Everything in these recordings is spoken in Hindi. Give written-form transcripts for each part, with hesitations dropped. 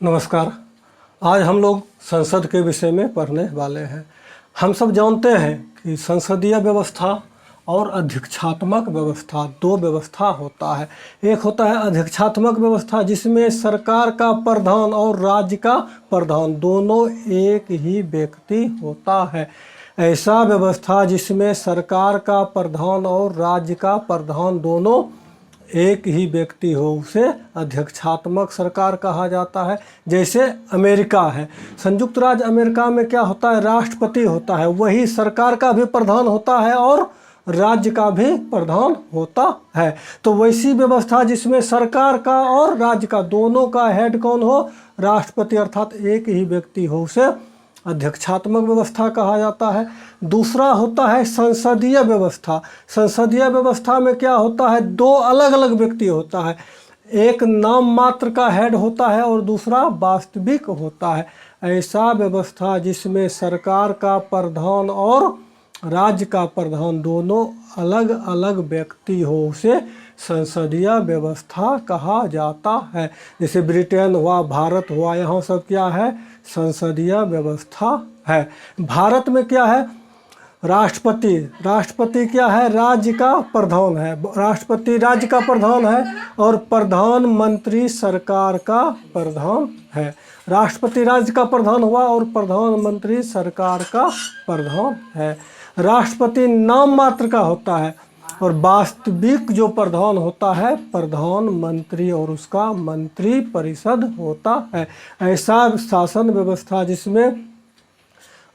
नमस्कार। आज हम लोग संसद के विषय में पढ़ने वाले हैं। हम सब जानते हैं कि संसदीय व्यवस्था और अध्यक्षात्मक व्यवस्था दो व्यवस्था होता है। एक होता है अध्यक्षात्मक व्यवस्था जिसमें सरकार का प्रधान और राज्य का प्रधान दोनों एक ही व्यक्ति होता है। ऐसा व्यवस्था जिसमें सरकार का प्रधान और राज्य का प्रधान दोनों एक ही व्यक्ति हो उसे अध्यक्षात्मक सरकार कहा जाता है। जैसे अमेरिका है, संयुक्त राज्य अमेरिका में क्या होता है, राष्ट्रपति होता है, वही सरकार का भी प्रधान होता है और राज्य का भी प्रधान होता है। तो वैसी व्यवस्था जिसमें सरकार का और राज्य का दोनों का हेड कौन हो, राष्ट्रपति अर्थात एक ही व्यक्ति हो, उसे अध्यक्षात्मक व्यवस्था कहा जाता है। दूसरा होता है संसदीय व्यवस्था। संसदीय व्यवस्था में क्या होता है, दो अलग अलग व्यक्ति होता है। एक नाम मात्र का हेड होता है और दूसरा वास्तविक होता है। ऐसा व्यवस्था जिसमें सरकार का प्रधान और राज्य का प्रधान दोनों अलग अलग व्यक्ति हो उसे संसदीय व्यवस्था कहा जाता है। जैसे ब्रिटेन हुआ, भारत हुआ, यहाँ सब क्या है, संसदीय व्यवस्था है। भारत में क्या है, राष्ट्रपति। राष्ट्रपति क्या है, राज्य का प्रधान है। राष्ट्रपति राज्य का प्रधान है और प्रधानमंत्री सरकार का प्रधान है। राष्ट्रपति राज्य का प्रधान हुआ और प्रधानमंत्री सरकार का प्रधान है। राष्ट्रपति नाम मात्र का होता है और वास्तविक जो प्रधान होता है प्रधानमंत्री और उसका मंत्री परिषद होता है। ऐसा शासन व्यवस्था जिसमें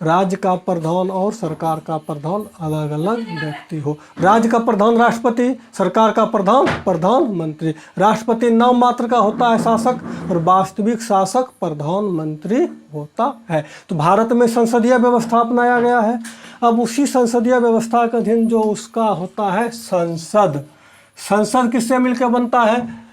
राज्य का प्रधान और सरकार का प्रधान अलग अलग व्यक्ति हो। राज्य का प्रधान राष्ट्रपति, सरकार का प्रधान प्रधानमंत्री। राष्ट्रपति नाम मात्र का होता है शासक और वास्तविक शासक प्रधानमंत्री होता है। तो भारत में संसदीय व्यवस्था अपनाया गया है। अब उसी संसदीय व्यवस्था के अधीन जो उसका होता है संसद। संसद किससे मिलकर बनता है,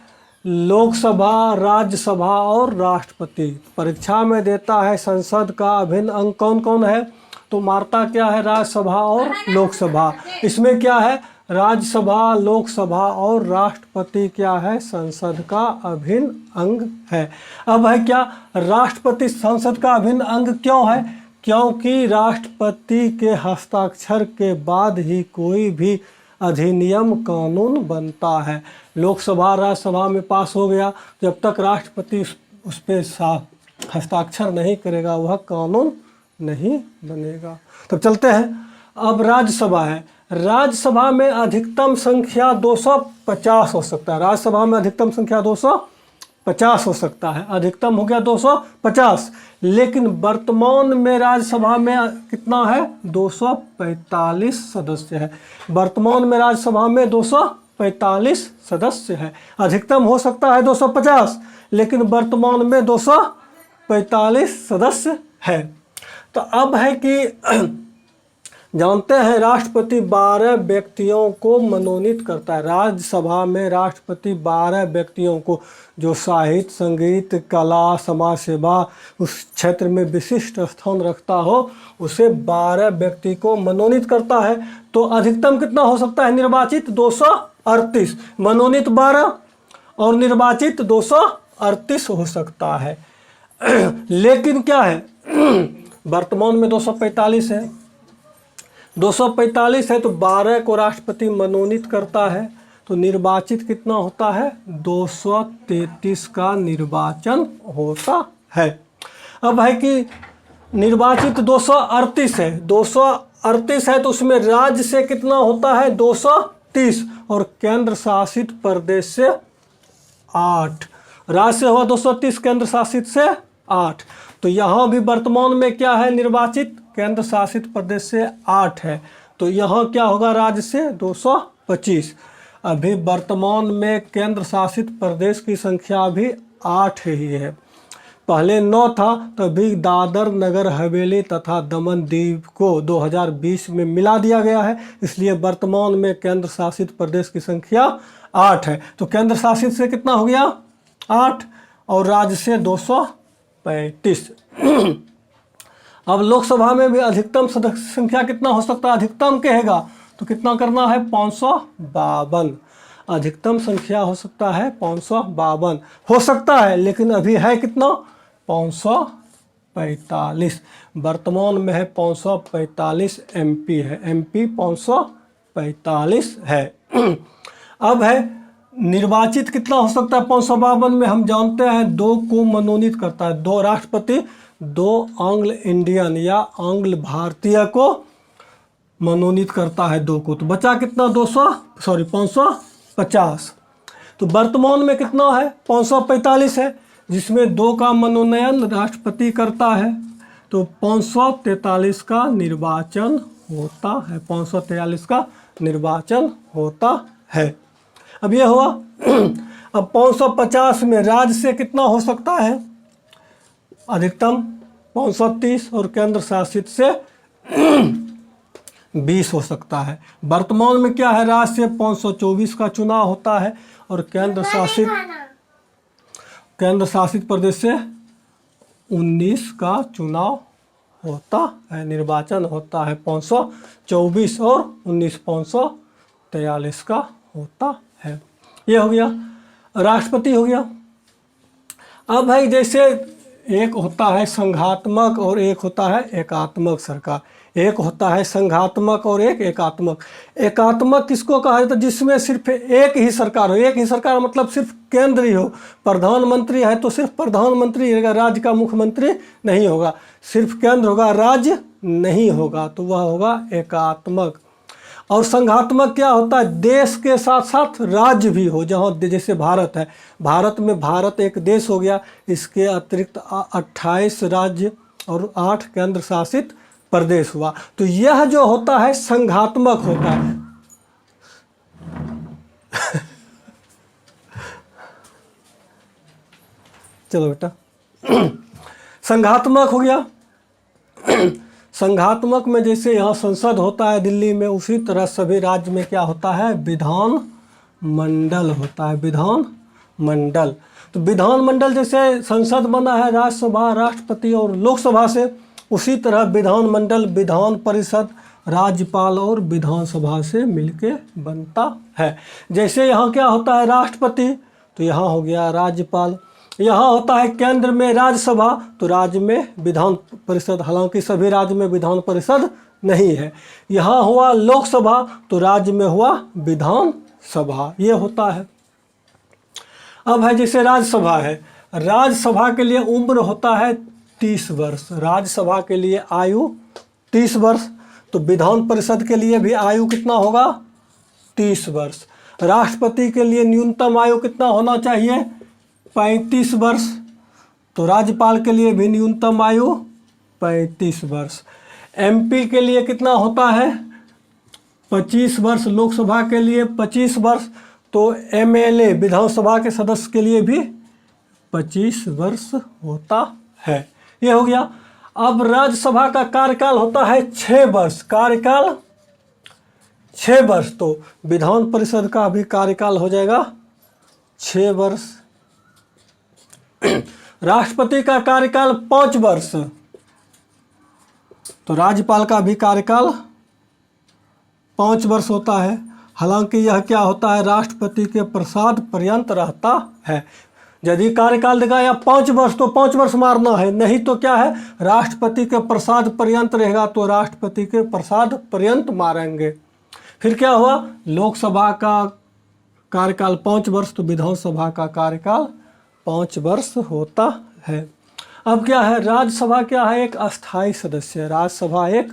लोकसभा, राज्यसभा और राष्ट्रपति। परीक्षा में देता है संसद का अभिन्न अंग कौन कौन है, तो मारता क्या है, राज्यसभा और लोकसभा। इसमें क्या है, राज्यसभा, लोकसभा और राष्ट्रपति क्या है, संसद का अभिन्न अंग है। अब है क्या, राष्ट्रपति संसद का अभिन्न अंग क्यों है, क्योंकि राष्ट्रपति के हस्ताक्षर के बाद ही कोई भी अधिनियम कानून बनता है। लोकसभा राज्यसभा में पास हो गया, जब तक राष्ट्रपति उस पर हस्ताक्षर नहीं करेगा वह कानून नहीं बनेगा। तब चलते हैं, अब राज्यसभा है। राज्यसभा में अधिकतम संख्या 250 हो सकता है। राज्यसभा में अधिकतम संख्या 250 हो सकता है, अधिकतम हो गया 250। लेकिन वर्तमान में राज्यसभा में कितना है, 245 सदस्य है। वर्तमान में राज्यसभा में 245 सदस्य है। अधिकतम हो सकता है 250, लेकिन वर्तमान में 245 सदस्य है। तो अब है कि जानते हैं राष्ट्रपति 12 व्यक्तियों को मनोनीत करता है। राज्यसभा में राष्ट्रपति 12 व्यक्तियों को, जो साहित्य, संगीत, कला, समाज सेवा उस क्षेत्र में विशिष्ट स्थान रखता हो, उसे 12 व्यक्ति को मनोनीत करता है। तो अधिकतम कितना हो सकता है, निर्वाचित 238, मनोनीत 12 और निर्वाचित 238 हो सकता है। लेकिन क्या है, वर्तमान में 245 है, 245 है तो 12 को राष्ट्रपति मनोनीत करता है, तो निर्वाचित कितना होता है, 233 का निर्वाचन होता है। अब है कि निर्वाचित 238 है, 238 है तो उसमें राज्य से कितना होता है, 230 और केंद्र शासित प्रदेश से 8। राज्य से हुआ 230, केंद्र शासित से 8। तो यहाँ भी वर्तमान में क्या है, निर्वाचित, केंद्र शासित प्रदेश से 8 है, तो यहाँ क्या होगा, राज्य से 225। अभी वर्तमान में केंद्र शासित प्रदेश की संख्या भी 8 ही है। पहले 9 था, तभी दादर नगर हवेली तथा दमन दीव को 2020 में मिला दिया गया है, इसलिए वर्तमान में केंद्र शासित प्रदेश की संख्या 8 है। तो केंद्र शासित से कितना हो गया, 8 और राज्य से 235। अब लोकसभा में भी अधिकतम सदस्य संख्या कितना हो सकता है, अधिकतम कहेगा तो कितना करना है, 552। अधिकतम संख्या हो सकता है 552 हो सकता है, लेकिन अभी है कितना, 545, वर्तमान में है 545 MP है, MP 545 है। अब है निर्वाचित कितना हो सकता है 552 में, हम जानते हैं 2 को मनोनीत करता है, 2 राष्ट्रपति 2 आंग्ल इंडियन या आंग्ल भारतीय को मनोनीत करता है 2 को, तो बचा कितना 550। तो वर्तमान में कितना है 545 है, जिसमें 2 का मनोनयन राष्ट्रपति करता है, तो 543 का निर्वाचन होता है, 543 का निर्वाचन होता है। अब ये हुआ। अब 550 में राज्य से कितना हो सकता है, अधिकतम 530 और केंद्र शासित से 20 हो सकता है। वर्तमान में क्या है, राज्य से 524 का चुनाव होता है और केंद्र शासित प्रदेश से 19 का चुनाव होता है, निर्वाचन होता है। 524 और 19 543 का होता है। ये हो गया, राष्ट्रपति हो गया। अब भाई जैसे एक होता है संघात्मक और एक होता है एकात्मक सरकार, एक होता है संघात्मक और एक एकात्मक। एकात्मक किसको कहा जाता है, जिसमें सिर्फ एक ही सरकार हो, एक ही सरकार मतलब सिर्फ केंद्र ही हो, प्रधानमंत्री है तो सिर्फ प्रधानमंत्री रहेगा, राज्य का मुख्यमंत्री नहीं होगा, सिर्फ केंद्र होगा, राज्य नहीं होगा, तो वह होगा एकात्मक। और संघात्मक क्या होता है, देश के साथ साथ राज्य भी हो, जहाँ जैसे भारत है, भारत में भारत एक देश हो गया, इसके अतिरिक्त 28 राज्य और 8 केंद्र शासित प्रदेश हुआ, तो यह जो होता है संघात्मक होता है। चलो बेटा, संघात्मक हो गया। संघात्मक में जैसे यहाँ संसद होता है दिल्ली में, उसी तरह सभी राज्य में क्या होता है, विधान मंडल होता है, विधान मंडल। तो विधान मंडल जैसे संसद बना है राज्यसभा, राष्ट्रपति और लोकसभा से, उसी तरह विधान मंडल विधान परिषद, राज्यपाल और विधानसभा से मिलके बनता है। जैसे यहाँ क्या होता है राष्ट्रपति, तो यहाँ हो गया राज्यपाल। यहाँ होता है केंद्र में राज्यसभा, तो राज्य में विधान परिषद, हालांकि सभी राज्य में विधान परिषद नहीं है। यहाँ हुआ लोकसभा, तो राज्य में हुआ विधान सभा, ये होता है। अब है जैसे राज्यसभा है, राज्यसभा के लिए उम्र होता है 30 वर्ष, राज्यसभा के लिए आयु 30 वर्ष, तो विधान परिषद के लिए भी आयु कितना होगा 30 वर्ष। राष्ट्रपति के लिए न्यूनतम आयु कितना होना चाहिए 35 वर्ष, तो राज्यपाल के लिए भी न्यूनतम आयु 35 वर्ष। MP के लिए कितना होता है 25 वर्ष, लोकसभा के लिए 25 वर्ष, तो MLA विधानसभा के सदस्य के लिए भी 25 वर्ष होता है। ये हो गया। अब राज्यसभा का कार्यकाल होता है 6 वर्ष, कार्यकाल 6 वर्ष, तो विधान परिषद का भी कार्यकाल हो जाएगा 6 वर्ष। राष्ट्रपति का कार्यकाल 5 वर्ष, तो राज्यपाल का भी कार्यकाल 5 वर्ष होता है। हालांकि यह क्या होता है राष्ट्रपति के प्रसाद पर्यंत रहता है। यदि कार्यकाल देगा या 5 वर्ष तो 5 वर्ष मारना है, नहीं तो क्या है राष्ट्रपति के प्रसाद पर्यंत रहेगा तो राष्ट्रपति के प्रसाद पर्यंत मारेंगे। फिर क्या हुआ, लोकसभा का कार्यकाल 5 वर्ष, तो विधानसभा का कार्यकाल 5 वर्ष होता है। अब क्या है, राज्यसभा क्या है, एक अस्थाई सदस्य, राज्यसभा एक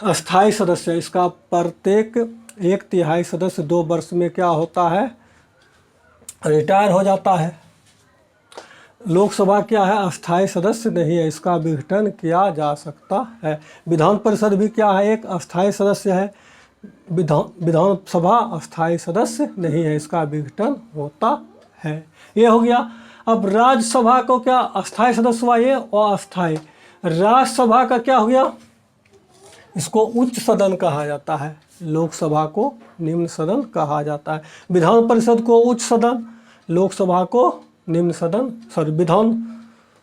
अस्थाई सदस्य, इसका प्रत्येक 1/3 सदस्य 2 वर्ष में क्या होता है, रिटायर हो जाता है। लोकसभा क्या है, अस्थाई सदस्य नहीं है, इसका विघटन किया जा सकता है। विधान परिषद भी क्या है, एक अस्थाई सदस्य है, विधानसभा अस्थाई सदस्य नहीं है, इसका विघटन होता है। ये हो गया। अब राज्यसभा को क्या अस्थाई सदस्य हुआ, ये अस्थाई। राज्यसभा का क्या हो गया, इसको उच्च सदन कहा जाता है, लोकसभा को निम्न सदन कहा जाता है। विधान परिषद को उच्च सदन, लोकसभा को निम्न सदन, विधान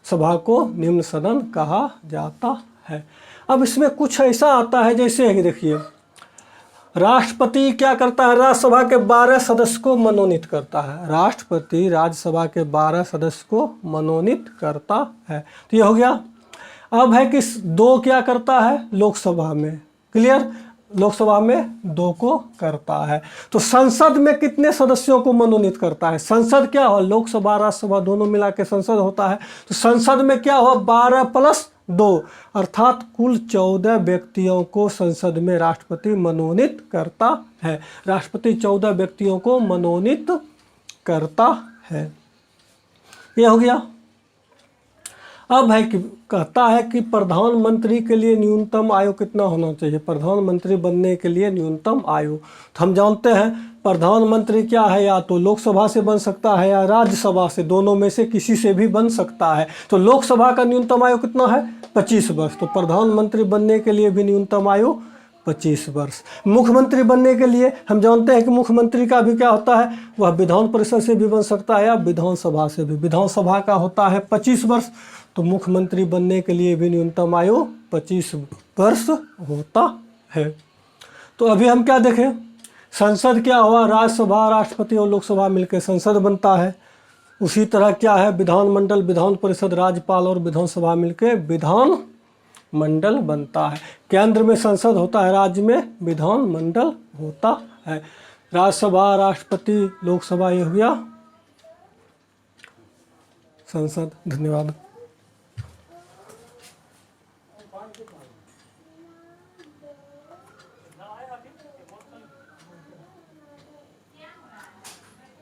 सभा को निम्न सदन कहा जाता है। अब इसमें कुछ ऐसा आता है जैसे कि देखिए, राष्ट्रपति क्या करता है, राज्यसभा के 12 सदस्य को मनोनीत करता है। राष्ट्रपति राज्यसभा के 12 सदस्य को मनोनीत करता है। तो ये हो गया। अब है कि 2 क्या करता है लोकसभा में, क्लियर, लोकसभा में 2 को करता है। तो संसद में कितने सदस्यों को मनोनीत करता है, संसद क्या हो, लोकसभा राज्यसभा दोनों मिला के संसद होता है। तो संसद में क्या हो, 12 + 2 अर्थात कुल 14 व्यक्तियों को संसद में राष्ट्रपति मनोनीत करता है। राष्ट्रपति 14 व्यक्तियों को मनोनीत करता है। ये हो गया। अब है कि कहता है कि प्रधानमंत्री के लिए न्यूनतम आयु कितना होना चाहिए, प्रधानमंत्री बनने के लिए न्यूनतम आयु। तो हम जानते हैं प्रधानमंत्री क्या है, या तो लोकसभा से बन सकता है या राज्यसभा से, दोनों में से किसी से भी बन सकता है। तो लोकसभा का न्यूनतम आयु कितना है, 25 वर्ष। तो प्रधानमंत्री बनने के लिए भी न्यूनतम आयु 25 वर्ष। मुख्यमंत्री बनने के लिए हम जानते हैं कि मुख्यमंत्री का भी क्या होता है, वह विधान परिषद से भी बन सकता है या विधानसभा से भी। विधानसभा का होता है 25 वर्ष, तो मुख्यमंत्री बनने के लिए भी न्यूनतम आयु 25 वर्ष होता है। तो अभी हम क्या देखें, संसद क्या हुआ, राज्यसभा राष्ट्रपति और लोकसभा मिलकर संसद बनता है। उसी तरह क्या है, विधानमंडल विधान परिषद राज्यपाल और विधानसभा मिलकर विधान मंडल बनता है। केंद्र में संसद होता है, राज्य में विधानमंडल होता है। राज्यसभा राष्ट्रपति लोकसभा, ये हो गया संसद। धन्यवाद।